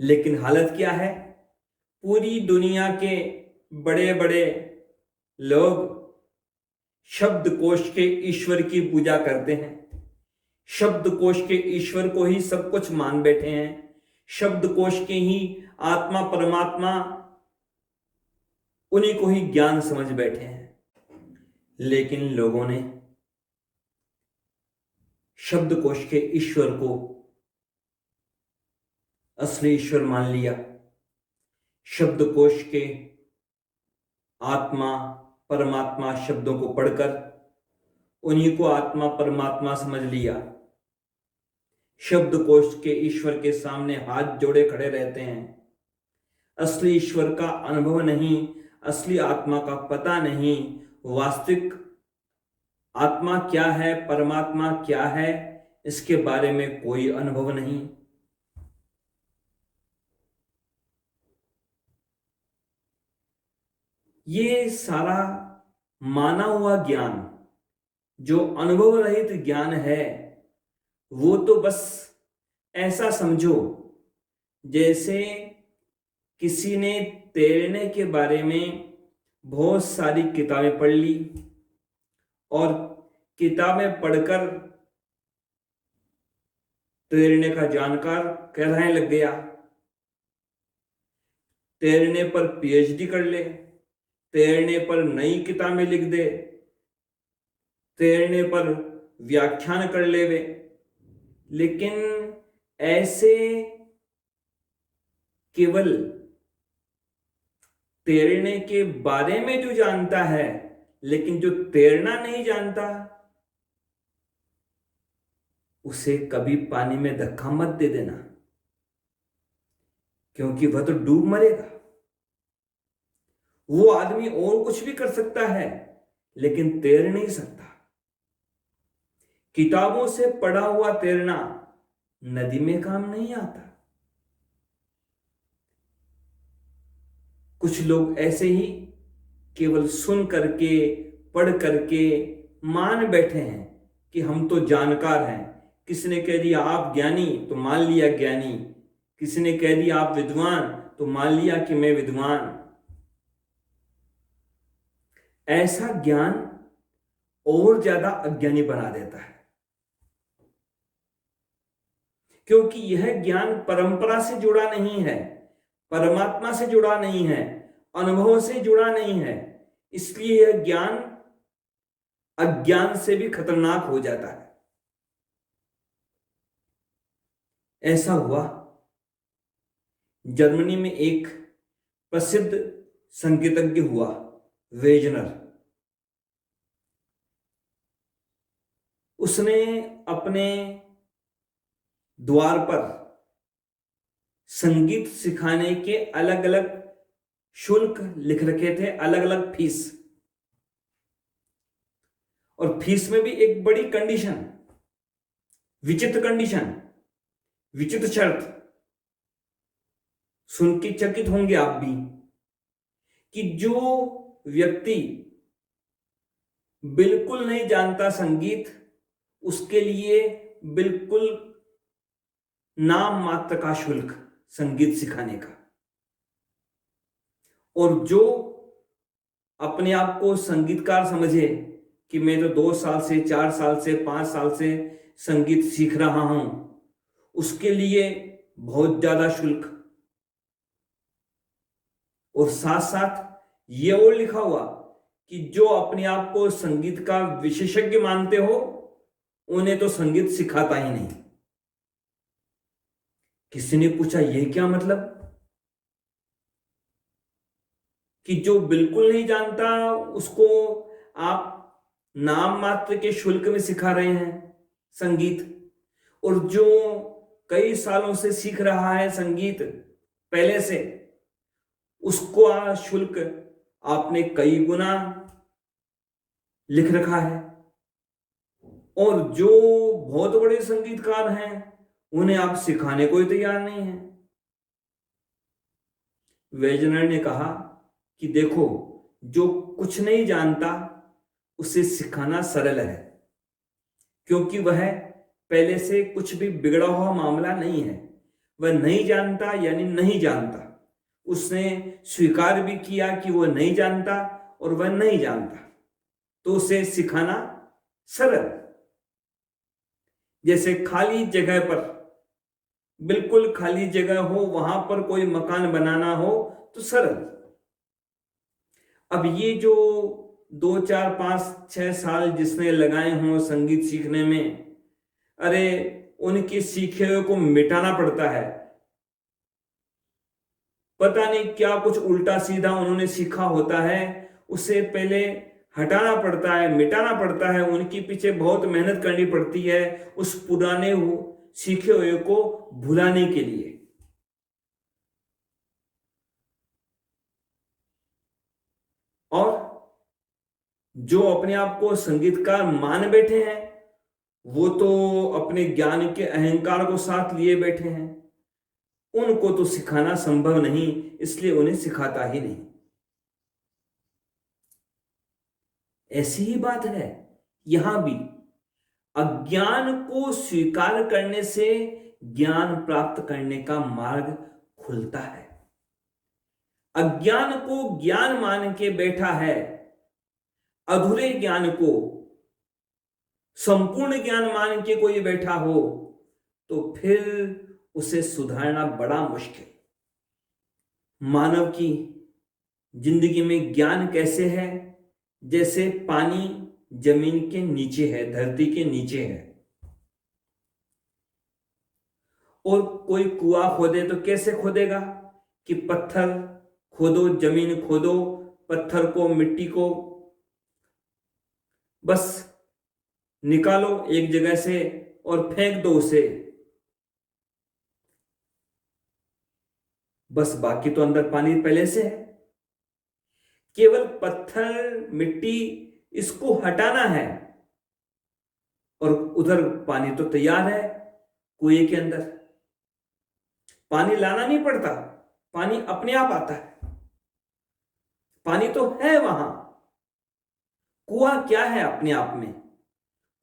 लेकिन हालत क्या है? पूरी दुनिया के बड़े बड़े लोग शब्दकोश के ईश्वर की पूजा करते हैं, शब्दकोश के ईश्वर को ही सब कुछ मान बैठे हैं, शब्दकोश के ही आत्मा परमात्मा उन्हीं को ही ज्ञान समझ बैठे हैं। लेकिन लोगों ने शब्दकोश के ईश्वर को असली ईश्वर मान लिया। शब्दकोश के आत्मा परमात्मा शब्दों को पढ़कर उन्हीं को आत्मा परमात्मा समझ लिया। शब्दकोश के ईश्वर के सामने हाथ जोड़े खड़े रहते हैं। असली ईश्वर का अनुभव नहीं, असली आत्मा का पता नहीं, वास्तविक आत्मा क्या है, परमात्मा क्या है, इसके बारे में कोई अनुभव नहीं। ये सारा माना हुआ ज्ञान, जो अनुभव रहित ज्ञान है, वो तो बस ऐसा समझो जैसे किसी ने तैरने के बारे में बहुत सारी किताबें पढ़ ली और किताबें पढ़कर तैरने का जानकार कहलाने लग गया। तैरने पर पीएचडी कर ले, तैरने पर नई किताबें लिख दे, तैरने पर व्याख्यान कर लेवे, लेकिन ऐसे केवल तैरने के बारे में जो जानता है लेकिन जो तैरना नहीं जानता, उसे कभी पानी में धक्का मत दे देना, क्योंकि वह तो डूब मरेगा। वो आदमी और कुछ भी कर सकता है लेकिन तैर नहीं सकता। किताबों से पढ़ा हुआ तैरना नदी में काम नहीं आता। कुछ लोग ऐसे ही केवल सुन करके, पढ़ करके मान बैठे हैं कि हम तो जानकार हैं। किसी ने कह दिया आप ज्ञानी तो मान लिया ज्ञानी, किसी ने कह दिया आप विद्वान तो मान लिया कि मैं विद्वान। ऐसा ज्ञान और ज्यादा अज्ञानी बना देता है, क्योंकि यह ज्ञान परंपरा से जुड़ा नहीं है, परमात्मा से जुड़ा नहीं है, अनुभव से जुड़ा नहीं है। इसलिए यह ज्ञान अज्ञान से भी खतरनाक हो जाता है। ऐसा हुआ, जर्मनी में एक प्रसिद्ध संगीतज्ञ हुआ, वेजनर। उसने अपने द्वार पर संगीत सिखाने के अलग अलग शुल्क लिख रखे थे, अलग अलग फीस। और फीस में भी एक बड़ी कंडीशन, विचित्र कंडीशन, विचित्र शर्त। सुन के चकित होंगे आप भी कि जो व्यक्ति बिल्कुल नहीं जानता संगीत, उसके लिए बिल्कुल नाम मात्र का शुल्क संगीत सिखाने का। और जो अपने आप को संगीतकार समझे कि मैं तो 2 साल से, 4 साल से, 5 साल से संगीत सीख रहा हूं, उसके लिए बहुत ज्यादा शुल्क। और साथ साथ ये और लिखा हुआ कि जो अपने आप को संगीत का विशेषज्ञ मानते हो, उन्हें तो संगीत सिखाता ही नहीं। किसी ने पूछा ये क्या मतलब, कि जो बिल्कुल नहीं जानता उसको आप नाम मात्र के शुल्क में सिखा रहे हैं संगीत, और जो कई सालों से सीख रहा है संगीत पहले से, उसको शुल्क आपने कई गुना लिख रखा है। और जो बहुत बड़े संगीतकार हैं, उन्हें आप सिखाने को ही तैयार नहीं है। वेजनर ने कहा कि देखो, जो कुछ नहीं जानता उसे सिखाना सरल है, क्योंकि वह पहले से कुछ भी बिगड़ा हुआ मामला नहीं है। वह नहीं जानता यानी नहीं जानता, उसने स्वीकार भी किया कि वह नहीं जानता और वह नहीं जानता, तो उसे सिखाना सरल। जैसे खाली जगह पर, बिल्कुल खाली जगह हो, वहां पर कोई मकान बनाना हो तो सरल। अब ये जो 2, 4, 5, 6 साल जिसने लगाए हों संगीत सीखने में, अरे उनके सीखे हुए को मिटाना पड़ता है। पता नहीं क्या कुछ उल्टा सीधा उन्होंने सीखा होता है, उसे पहले हटाना पड़ता है, मिटाना पड़ता है। उनके पीछे बहुत मेहनत करनी पड़ती है उस पुराने सीखे हुए को भुलाने के लिए। और जो अपने आप को संगीतकार मान बैठे हैं, वो तो अपने ज्ञान के अहंकार को साथ लिए बैठे हैं। उनको तो सिखाना संभव नहीं, इसलिए उन्हें सिखाता ही नहीं। ऐसी ही बात है यहां भी। अज्ञान को स्वीकार करने से ज्ञान प्राप्त करने का मार्ग खुलता है। अज्ञान को ज्ञान मान के बैठा है, अधूरे ज्ञान को संपूर्ण ज्ञान मान के कोई बैठा हो, तो फिर उसे सुधारना बड़ा मुश्किल। मानव की जिंदगी में ज्ञान कैसे है, जैसे पानी जमीन के नीचे है, धरती के नीचे है। और कोई कुआं खोदे तो कैसे खोदेगा कि पत्थर खोदो, जमीन खोदो, पत्थर को, मिट्टी को बस निकालो एक जगह से और फेंक दो उसे, बस बाकी तो अंदर पानी पहले से है। केवल पत्थर, मिट्टी, इसको हटाना है और उधर पानी तो तैयार है कुएं के अंदर। पानी लाना नहीं पड़ता, पानी अपने आप आता है, पानी तो है वहां। कुआं क्या है अपने आप में?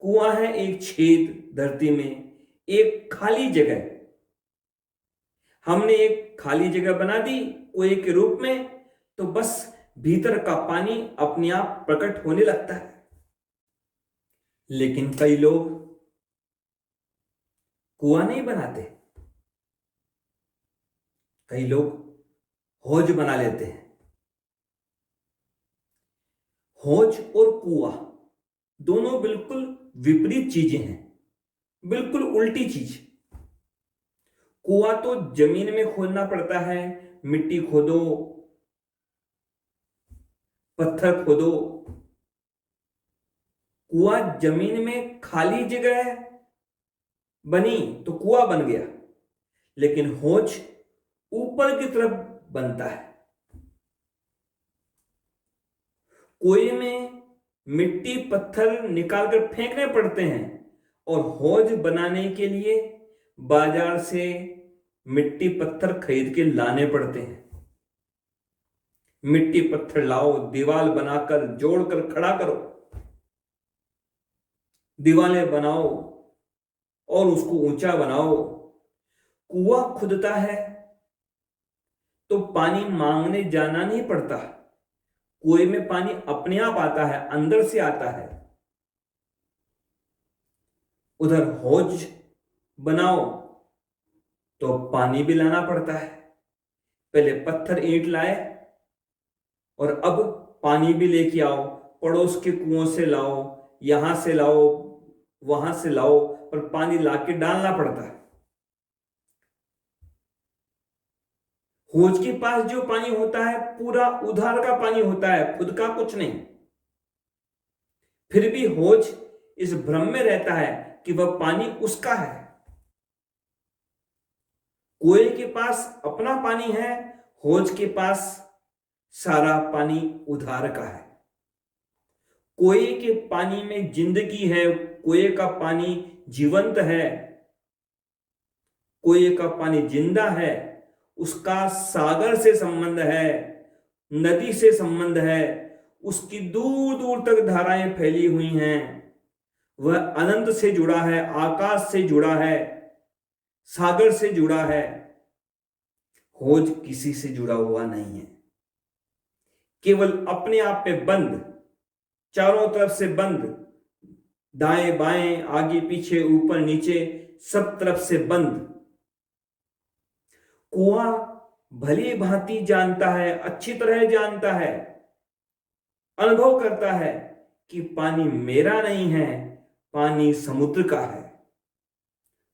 कुआं है एक छेद धरती में, एक खाली जगह। हमने एक खाली जगह बना दी कुएं के रूप में, तो बस भीतर का पानी अपने आप प्रकट होने लगता है। लेकिन कई लोग कुआं नहीं बनाते, कई लोग हौज बना लेते हैं। हौज और कुआं दोनों बिल्कुल विपरीत चीजें हैं, बिल्कुल उल्टी चीज। कुआं तो जमीन में खोदना पड़ता है, मिट्टी खोदो, पत्थर खोदो। कुआं जमीन में खाली जगह बनी तो कुआं बन गया, लेकिन हौज ऊपर की तरफ बनता है। कुएं में मिट्टी पत्थर निकालकर फेंकने पड़ते हैं और हौज बनाने के लिए बाजार से मिट्टी पत्थर खरीद के लाने पड़ते हैं। मिट्टी पत्थर लाओ, दीवार बनाकर जोड़कर खड़ा करो, दीवारें बनाओ और उसको ऊंचा बनाओ। कुआं खुदता है तो पानी मांगने जाना नहीं पड़ता, कुएं में पानी अपने आप आता है, अंदर से आता है। उधर हौज बनाओ तो पानी भी लाना पड़ता है। पहले पत्थर ईंट लाए और अब पानी भी लेके आओ, पड़ोस के कुओं से लाओ, यहां से लाओ, वहां से लाओ, पर पानी लाके डालना पड़ता है। हौज के पास जो पानी होता है पूरा उधार का पानी होता है, खुद का कुछ नहीं। फिर भी हौज इस भ्रम में रहता है कि वह पानी उसका है। कुएं के पास अपना पानी है, हौज के पास सारा पानी उधार का है। कुएं के पानी में जिंदगी है, कुएं का पानी जीवंत है, कुएं का पानी जिंदा है, उसका सागर से संबंध है, नदी से संबंध है, उसकी दूर दूर तक धाराएं फैली हुई हैं। वह अनंत से जुड़ा है, आकाश से जुड़ा है, सागर से जुड़ा है। हौज किसी से जुड़ा हुआ नहीं है, केवल अपने आप में बंद, चारों तरफ से बंद, दाएं बाएं, आगे पीछे, ऊपर नीचे, सब तरफ से बंद। कुआं भली भांति जानता है, अच्छी तरह जानता है, अनुभव करता है कि पानी मेरा नहीं है, पानी समुद्र का है।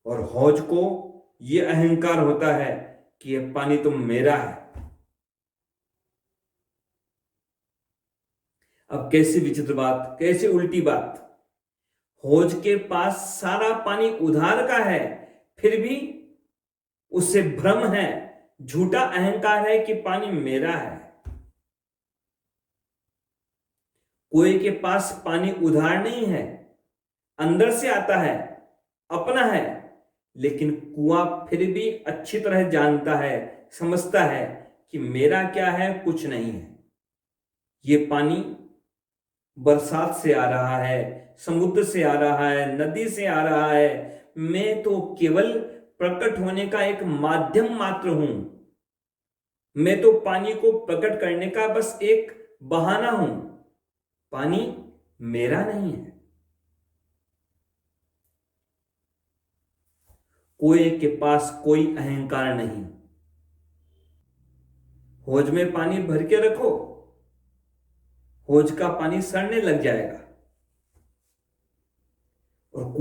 और हौज को यह अहंकार होता है कि यह पानी तो मेरा है। अब कैसी विचित्र बात, कैसी उल्टी बात। हौज के पास सारा पानी उधार का है, फिर भी उससे भ्रम है, झूठा अहंकार है कि पानी मेरा है। कुएं के पास पानी उधार नहीं है, अंदर से आता है, अपना है, लेकिन कुआं फिर भी अच्छी तरह जानता है, समझता है कि मेरा क्या है, कुछ नहीं है। ये पानी बरसात से आ रहा है, समुद्र से आ रहा है, नदी से आ रहा है, मैं तो केवल प्रकट होने का एक माध्यम मात्र हूं। मैं तो पानी को प्रकट करने का बस एक बहाना हूं, पानी मेरा नहीं है। कुएं के पास कोई अहंकार नहीं, हौज में पानी भर के रखो, हौज का पानी सड़ने लग जाएगा। और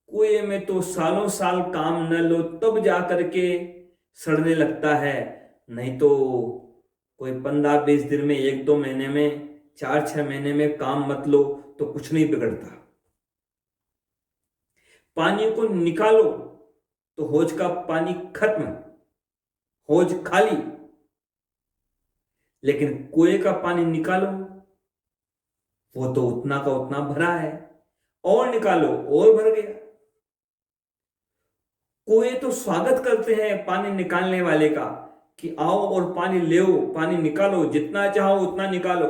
कुएं में तो सालों साल काम न लो तब जा करके सड़ने लगता है, नहीं तो कोई 15-20 दिन में, 1-2 महीने में, 4-6 महीने में काम मत लो तो कुछ नहीं बिगड़ता। पानी को निकालो तो हौज का पानी खत्म, हौज खाली। लेकिन कुएं का पानी निकालो, वो तो उतना का उतना भरा है, और निकालो और भर गया। कुएं तो स्वागत करते हैं पानी निकालने वाले का कि आओ और पानी ले, पानी निकालो, जितना चाहो उतना निकालो।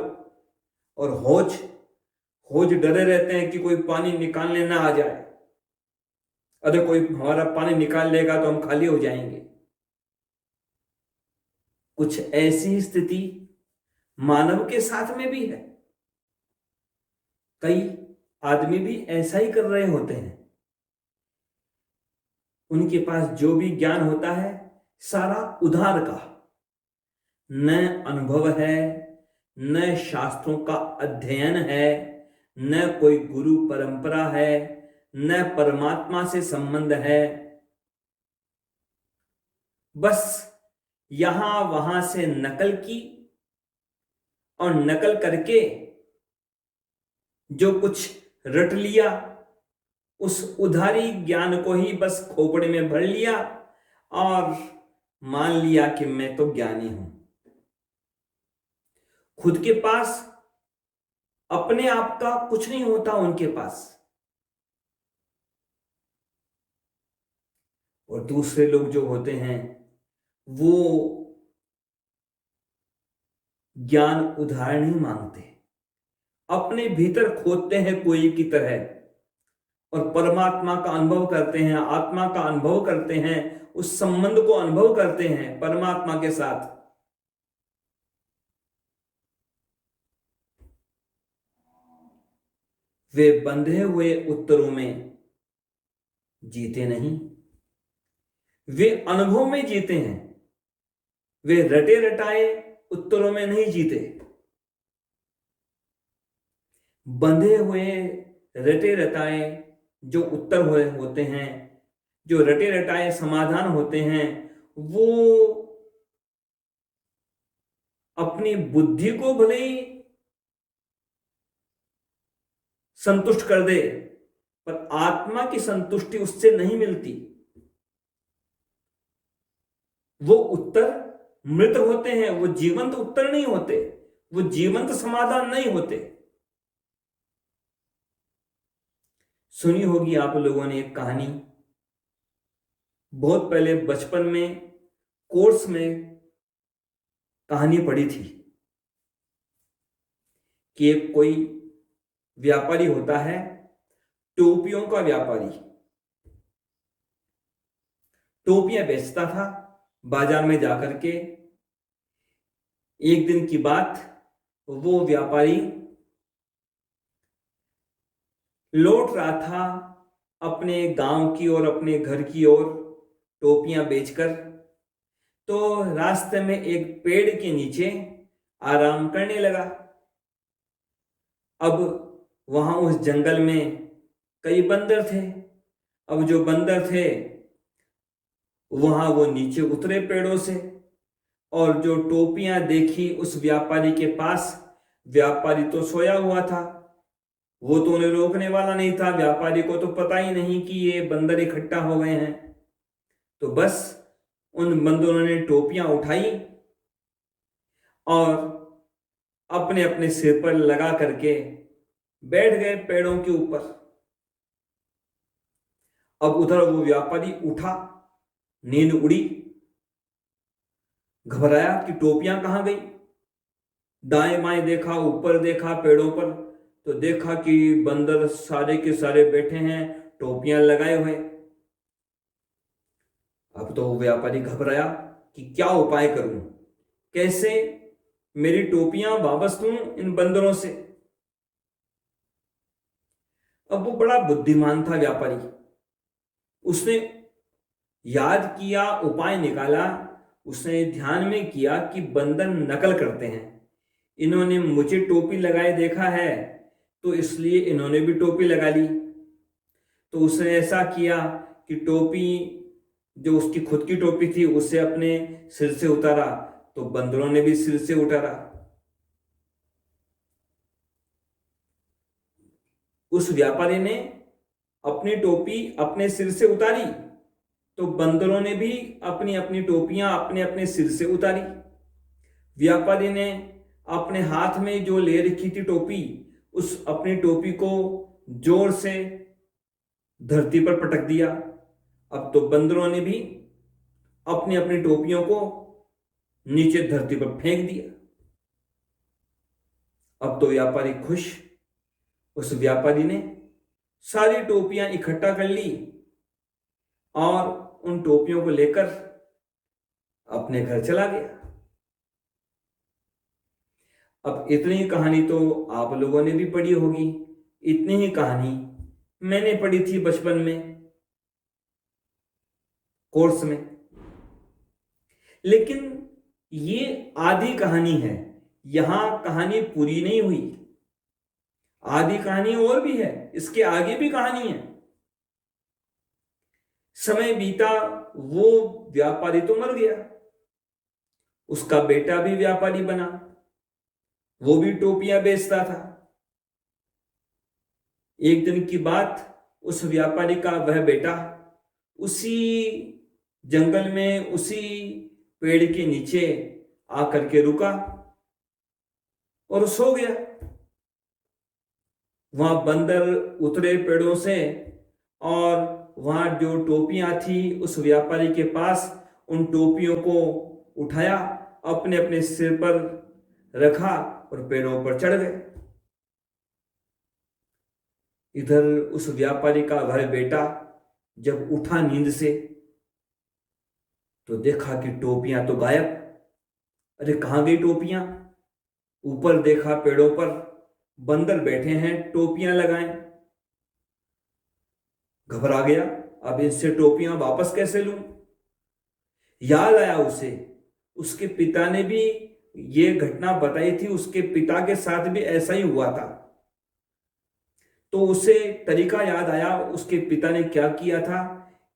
और हौज हौज डरे रहते हैं कि कोई पानी निकालने ना आ जाए, अगर कोई हमारा पानी निकाल लेगा तो हम खाली हो जाएंगे। कुछ ऐसी स्थिति मानव के साथ में भी है। कई आदमी भी ऐसा ही कर रहे होते हैं। उनके पास जो भी ज्ञान होता है सारा उधार का, न अनुभव है, न शास्त्रों का अध्ययन है, न कोई गुरु परंपरा है, न परमात्मा से संबंध है। बस यहां वहां से नकल की, और नकल करके जो कुछ रट लिया, उस उधारी ज्ञान को ही बस खोपड़े में भर लिया और मान लिया कि मैं तो ज्ञानी हूं। खुद के पास अपने आप का कुछ नहीं होता उनके पास। और दूसरे लोग जो होते हैं वो ज्ञान उधार नहीं मांगते, अपने भीतर खोदते हैं कुएं की तरह, और परमात्मा का अनुभव करते हैं, आत्मा का अनुभव करते हैं, उस संबंध को अनुभव करते हैं परमात्मा के साथ। वे बंधे हुए उत्तरों में जीते नहीं, वे अनुभव में जीते हैं। वे रटे रटाए उत्तरों में नहीं जीते। बंधे हुए रटे रटाए जो उत्तर हुए होते हैं, जो रटे रटाए समाधान होते हैं, वो अपनी बुद्धि को भले ही संतुष्ट कर दे, पर आत्मा की संतुष्टि उससे नहीं मिलती। वो उत्तर मृत होते हैं, वो जीवंत उत्तर नहीं होते, वो जीवंत समाधान नहीं होते। सुनी होगी आप लोगों ने एक कहानी, बहुत पहले बचपन में कोर्स में कहानी पढ़ी थी कि एक कोई व्यापारी होता है, टोपियों का व्यापारी। टोपियां बेचता था बाजार में जाकर के। एक दिन की बात, वो व्यापारी लौट रहा था अपने गांव की ओर, अपने घर की ओर, टोपियां बेचकर। तो रास्ते में एक पेड़ के नीचे आराम करने लगा। अब वहां उस जंगल में कई बंदर थे। अब जो बंदर थे वहां वो नीचे उतरे पेड़ों से, और जो टोपियां देखी उस व्यापारी के पास, व्यापारी तो सोया हुआ था, वो तो उन्हें रोकने वाला नहीं था। व्यापारी को तो पता ही नहीं कि ये बंदर इकट्ठा हो गए हैं। तो बस उन बंदरों ने टोपियां उठाई और अपने अपने सिर पर लगा करके बैठ गए पेड़ों के ऊपर। अब उधर वो व्यापारी उठा, नींद उड़ी, घबराया कि टोपियां कहां गई। दाएं बाएं देखा, ऊपर देखा पेड़ों पर, तो देखा कि बंदर सारे के सारे बैठे हैं टोपियां लगाए हुए। अब तो व्यापारी घबराया कि क्या उपाय करूं, कैसे मेरी टोपियां वापस लूं इन बंदरों से। अब वो बड़ा बुद्धिमान था व्यापारी, उसने याद किया, उपाय निकाला। उसने ध्यान में किया कि बंदर नकल करते हैं। इन्होंने मुझे टोपी लगाए देखा है, तो इसलिए इन्होंने भी टोपी लगा ली। तो उसने ऐसा किया कि टोपी, जो उसकी खुद की टोपी थी, उसे अपने सिर से उतारा, तो बंदरों ने भी सिर से उतारा। उस व्यापारी ने अपनी टोपी अपने सिर से उतारी, तो बंदरों ने भी अपनी अपनी टोपियां अपने अपने सिर से उतारी। व्यापारी ने अपने हाथ में जो ले रखी थी टोपी, उस अपनी टोपी को जोर से धरती पर पटक दिया। अब तो बंदरों ने भी अपनी अपनी टोपियों को नीचे धरती पर फेंक दिया। अब तो व्यापारी खुश। उस व्यापारी ने सारी टोपियां इकट्ठा कर ली और उन टोपियों को लेकर अपने घर चला गया। अब इतनी ही कहानी तो आप लोगों ने भी पढ़ी होगी। इतनी ही कहानी मैंने पढ़ी थी बचपन में, कोर्स में। लेकिन ये आधी कहानी है, यहां कहानी पूरी नहीं हुई। आधी कहानी और भी है, इसके आगे भी कहानी है। समय बीता, वो व्यापारी तो मर गया, उसका बेटा भी व्यापारी बना, वो भी टोपियां बेचता था। एक दिन की बात, उस व्यापारी का वह बेटा उसी जंगल में, उसी पेड़ के नीचे आकर के रुका और सो गया। वहां बंदर उतरे पेड़ों से और वहां जो टोपियां थी उस व्यापारी के पास, उन टोपियों को उठाया, अपने अपने सिर पर रखा और पेड़ों पर चढ़ गए। इधर उस व्यापारी का वह बेटा जब उठा नींद से, तो देखा कि टोपियां तो गायब। अरे कहां गई टोपियां? ऊपर देखा, पेड़ों पर बंदर बैठे हैं टोपियां लगाए। घबरा गया, अब इनसे टोपियां वापस कैसे लूं? याद आया उसे, उसके पिता ने भी ये घटना बताई थी, उसके पिता के साथ भी ऐसा ही हुआ था। तो उसे तरीका याद आया, उसके पिता ने क्या किया था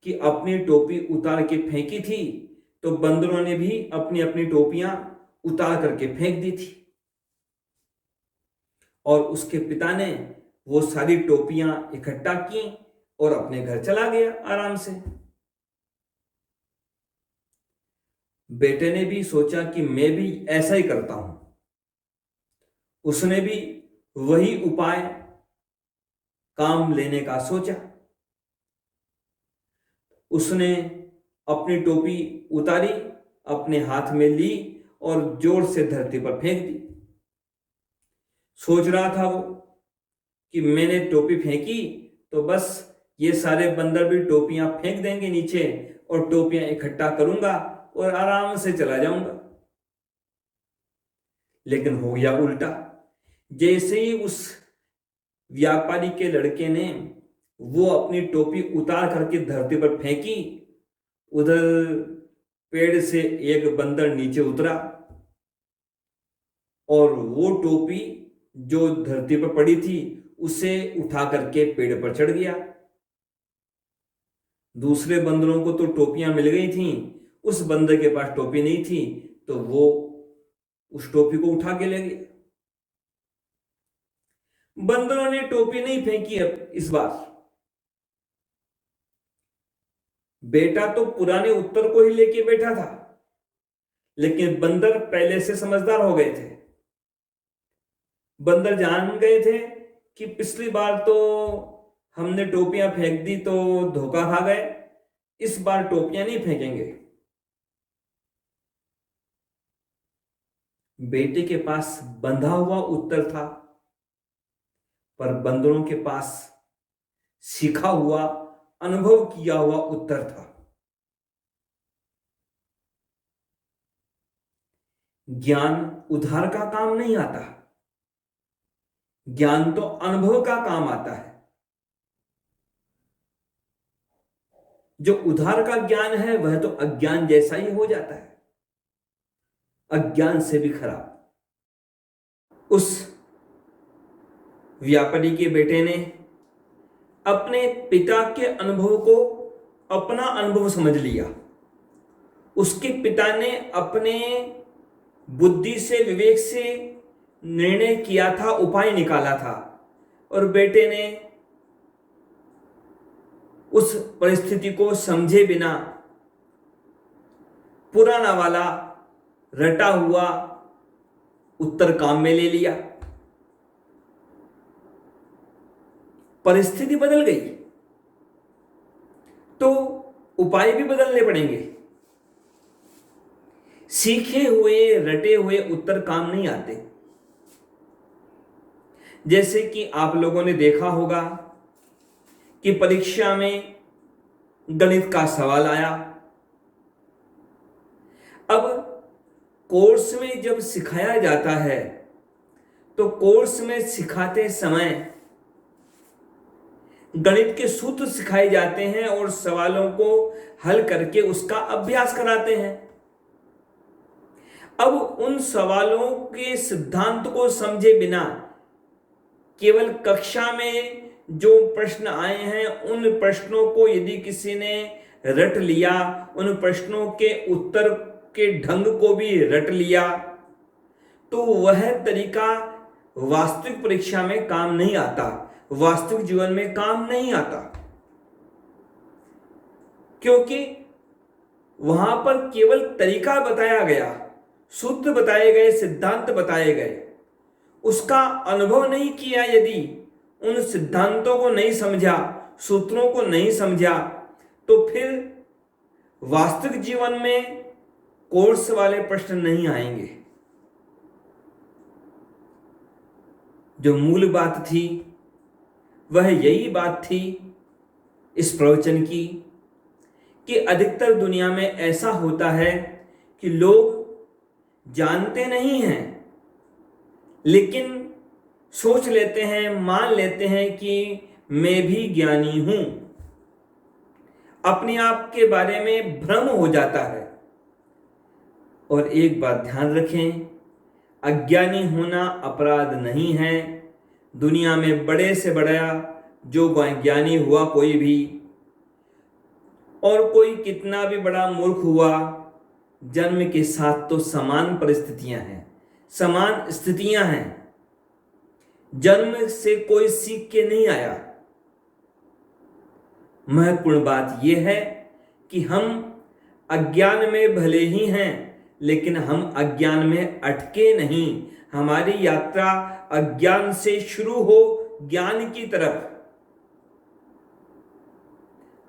कि अपनी टोपी उतार के फेंकी थी, तो बंदरों ने भी अपनी अपनी टोपियां उतार करके फेंक दी थी। और उसके पिता ने वो सारी टोपियां इकट्ठा की और अपने घर चला गया आराम से। बेटे ने भी सोचा कि मैं भी ऐसा ही करता हूं। उसने भी वही उपाय काम लेने का सोचा। उसने अपनी टोपी उतारी, अपने हाथ में ली और जोर से धरती पर फेंक दी। सोच रहा था वो कि मैंने टोपी फेंकी तो बस ये सारे बंदर भी टोपियां फेंक देंगे नीचे और टोपियां इकट्ठा करूंगा और आराम से चला जाऊंगा। लेकिन हो गया उल्टा। जैसे ही उस व्यापारी के लड़के ने वो अपनी टोपी उतार करके धरती पर फेंकी, उधर पेड़ से एक बंदर नीचे उतरा और वो टोपी जो धरती पर पड़ी थी उसे उठा करके पेड़ पर चढ़ गया। दूसरे बंदरों को तो टोपियां मिल गई थीं, उस बंदर के पास टोपी नहीं थी, तो वो उस टोपी को उठा के ले गया। बंदरों ने टोपी नहीं फेंकी। अब इस बार बेटा तो पुराने उत्तर को ही लेके बैठा था, लेकिन बंदर पहले से समझदार हो गए थे। बंदर जान गए थे कि पिछली बार तो हमने टोपियां फेंक दी तो धोखा खा गए, इस बार टोपियां नहीं फेंकेंगे। बेटे के पास बंधा हुआ उत्तर था, पर बंदरों के पास सीखा हुआ, अनुभव किया हुआ उत्तर था। ज्ञान उधार का काम नहीं आता, ज्ञान तो अनुभव का काम आता है। जो उधार का ज्ञान है वह तो अज्ञान जैसा ही हो जाता है। अज्ञान से भी खराब। उस व्यापारी के बेटे ने अपने पिता के अनुभव को अपना अनुभव समझ लिया। उसके पिता ने अपने बुद्धि से, विवेक से निर्णय किया था, उपाय निकाला था, और बेटे ने उस परिस्थिति को समझे बिना पुराना वाला रटा हुआ उत्तर काम में ले लिया। परिस्थिति बदल गई तो उपाय भी बदलने पड़ेंगे। सीखे हुए, रटे हुए उत्तर काम नहीं आते। जैसे कि आप लोगों ने देखा होगा कि परीक्षा में गणित का सवाल आया। अब कोर्स में जब सिखाया जाता है तो कोर्स में सिखाते समय गणित के सूत्र सिखाए जाते हैं और सवालों को हल करके उसका अभ्यास कराते हैं। अब उन सवालों के सिद्धांत को समझे बिना केवल कक्षा में जो प्रश्न आए हैं उन प्रश्नों को यदि किसी ने रट लिया, उन प्रश्नों के उत्तर के ढंग को भी रट लिया, तो वह तरीका वास्तविक परीक्षा में काम नहीं आता, वास्तविक जीवन में काम नहीं आता। क्योंकि वहां पर केवल तरीका बताया गया, सूत्र बताए गए, सिद्धांत बताए गए, उसका अनुभव नहीं किया। यदि उन सिद्धांतों को नहीं समझा, सूत्रों को नहीं समझा, तो फिर वास्तविक जीवन में कोर्स वाले प्रश्न नहीं आएंगे। जो मूल बात थी वह यही बात थी इस प्रवचन की कि अधिकतर दुनिया में ऐसा होता है कि लोग जानते नहीं हैं, लेकिन सोच लेते हैं, मान लेते हैं कि मैं भी ज्ञानी हूं। अपने आप के बारे में भ्रम हो जाता है। और एक बात ध्यान रखें, अज्ञानी होना अपराध नहीं है। दुनिया में बड़े से बड़ा जो ज्ञानी हुआ कोई भी, और कोई कितना भी बड़ा मूर्ख हुआ, जन्म के साथ तो समान परिस्थितियां हैं, समान स्थितियां हैं। जन्म से कोई सीख के नहीं आया। महत्वपूर्ण बात यह है कि हम अज्ञान में भले ही हैं, लेकिन हम अज्ञान में अटके नहीं। हमारी यात्रा अज्ञान से शुरू हो ज्ञान की तरफ।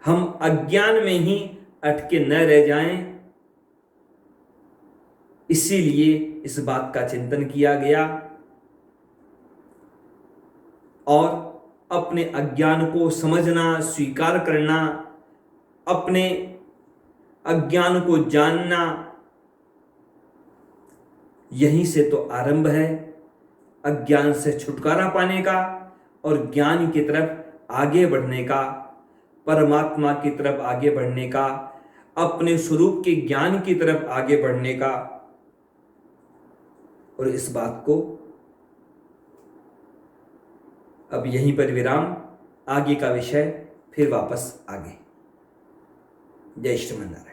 हम अज्ञान में ही अटके न रह जाएं, इसीलिए इस बात का चिंतन किया गया। और अपने अज्ञान को समझना, स्वीकार करना, अपने अज्ञान को जानना, यहीं से तो आरंभ है अज्ञान से छुटकारा पाने का और ज्ञान की तरफ आगे बढ़ने का, परमात्मा की तरफ आगे बढ़ने का, अपने स्वरूप के ज्ञान की तरफ आगे बढ़ने का। और इस बात को अब यहीं पर विराम, आगे का विषय फिर वापस आगे। जय श्रीमन नारायण।